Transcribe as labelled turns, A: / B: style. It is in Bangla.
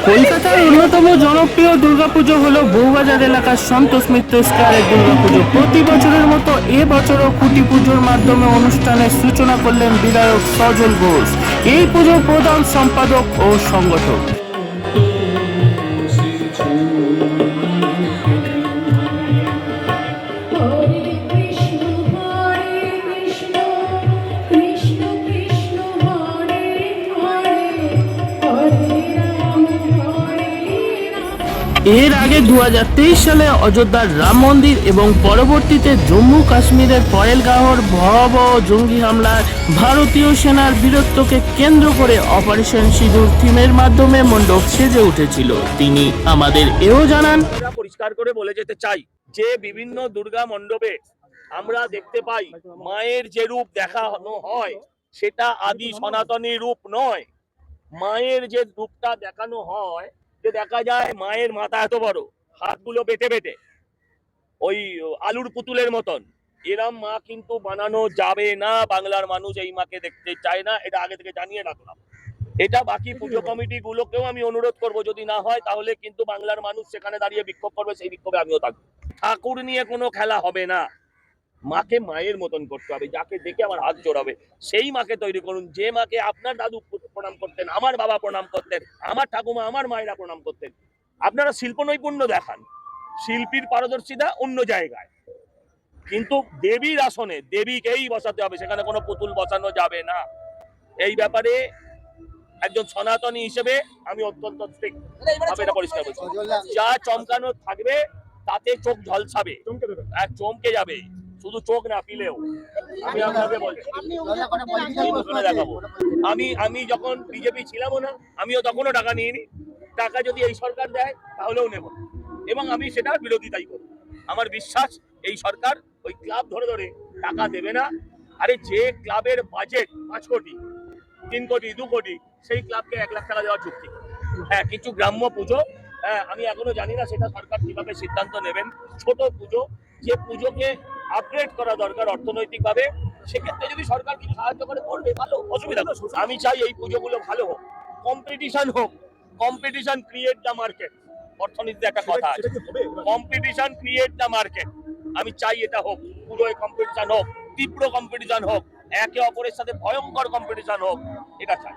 A: কলকাতার অন্যতম জনপ্রিয় দুর্গাপুজো হলো বউবাজার এলাকার সন্তোষ মিত্র স্কয়ারের দুর্গাপুজো। প্রতি বছরের মতো এবছরও খুঁটি পুজোর মাধ্যমে অনুষ্ঠানের সূচনা করলেন বিধায়ক সজল ঘোষ, এই পুজোর প্রধান সম্পাদক ও সংগঠক। এর আগে 2023 সালে অযোধ্যার রাম মন্দির এবং পরবর্তীতে জম্মু কাশ্মীরের পহেলগাঁওর ভয়াবহ জঙ্গি হামলায় ভারতীয় সেনার বীরত্বকে কেন্দ্র করে অপারেশন সিঁদুর থিমের মাধ্যমে মণ্ডপ সেজে উঠেছিল। তিনি আমাদের এও জানান,
B: পরিষ্কার করে বলে যেতে চাই যে বিভিন্ন দুর্গা মণ্ডপে আমরা দেখতে পাই মায়ের যে রূপ দেখানো হয় সেটা আদি সনাতনী রূপ নয়। মায়ের যে রূপটা দেখানো হয়, যে দেখা যায় মায়ের মাথা এত বড়, হাতগুলো বেটে বেটে ওই আলুর পুতুলের মতন, এরম মা কিন্তু বানানো যাবে না। বাংলার মানুষ এই মাকে দেখতে চায় না, এটা আগে থেকে জানিয়ে রাখলাম। এটা বাকি পুজো কমিটি গুলোকেও আমি অনুরোধ করব, যদি না হয় তাহলে কিন্তু বাংলার মানুষ সেখানে দাঁড়িয়ে বিক্ষোভ করবে, সেই বিক্ষোভে আমিও থাকবো। ঠাকুর নিয়ে কোনো খেলা হবে না, মাকে মায়ের মতন করতে হবে। যাকে দেখে আমার হাত জোড়াবে সেই মাকে তৈরি করুন, যে মাকে আপনার দাদু প্রণাম করতেন, আমার বাবা প্রণাম করতেন, আমার ঠাকুমা আমার মায়েরা প্রণাম করতেন। আপনারা শিল্প নৈপুণ্য দেখান, শিল্পীর পারদর্শিতা অন্য জায়গায়, কিন্তু দেবীর আসনে দেবীকেই বসাতে হবে, সেখানে কোনো পুতুল বসানো যাবে না। এই ব্যাপারে একজন সনাতনী হিসেবে আমি অত্যন্ত স্ট্রিক্ট ভাবে এটা পরিষ্কার বলছি। যা চমকানো থাকবে তাতে চোখ ঝলসাবে, চমকে যাবে, শুধু চোখ না পিলেও। আমি আপনাকে বলছি, দেখাবো। আমি যখন বিজেপি ছিলামও না, আমিও তখনও টাকা নিইনি। টাকা যদি এই সরকার দেয় তাহলেও নেব, এবং আমি সেটার বিরোধিতাই করব। আমার বিশ্বাস এই সরকার ওই ক্লাব ধরে ধরে টাকা দেবে না। আরে যে ক্লাবের বাজেট 5 কোটি, 3 কোটি, 2 কোটি, সেই ক্লাবকে 1 লাখ টাকা দেওয়ার যুক্তি। হ্যাঁ, কিছু গ্রাম্য পুজো, আমি এখনো জানি না সেটা সরকার কিভাবে সিদ্ধান্ত নেবেন। ছোট পুজো, যে পুজোকে আপগ্রেড করা দরকার অর্থনৈতিকভাবে, সেক্ষেত্রে যদি সরকার কিছু সাহায্য করে করবে, ভালো, অসুবিধা নেই। আমি চাই এই পুজোগুলো ভালো হোক, কম্পিটিশন হোক। কম্পিটিশন ক্রিয়েট দ্য মার্কেট, অর্থনীতিতে একটা কথা আছে, কম্পিটিশন ক্রিয়েট দ্য মার্কেট। আমি চাই এটা হোক, পুরোই কম্পিটিশন হোক, তীব্র কম্পিটিশন হোক, একে অপরের সাথে ভয়ঙ্কর কম্পিটিশন হোক, এটা চাই।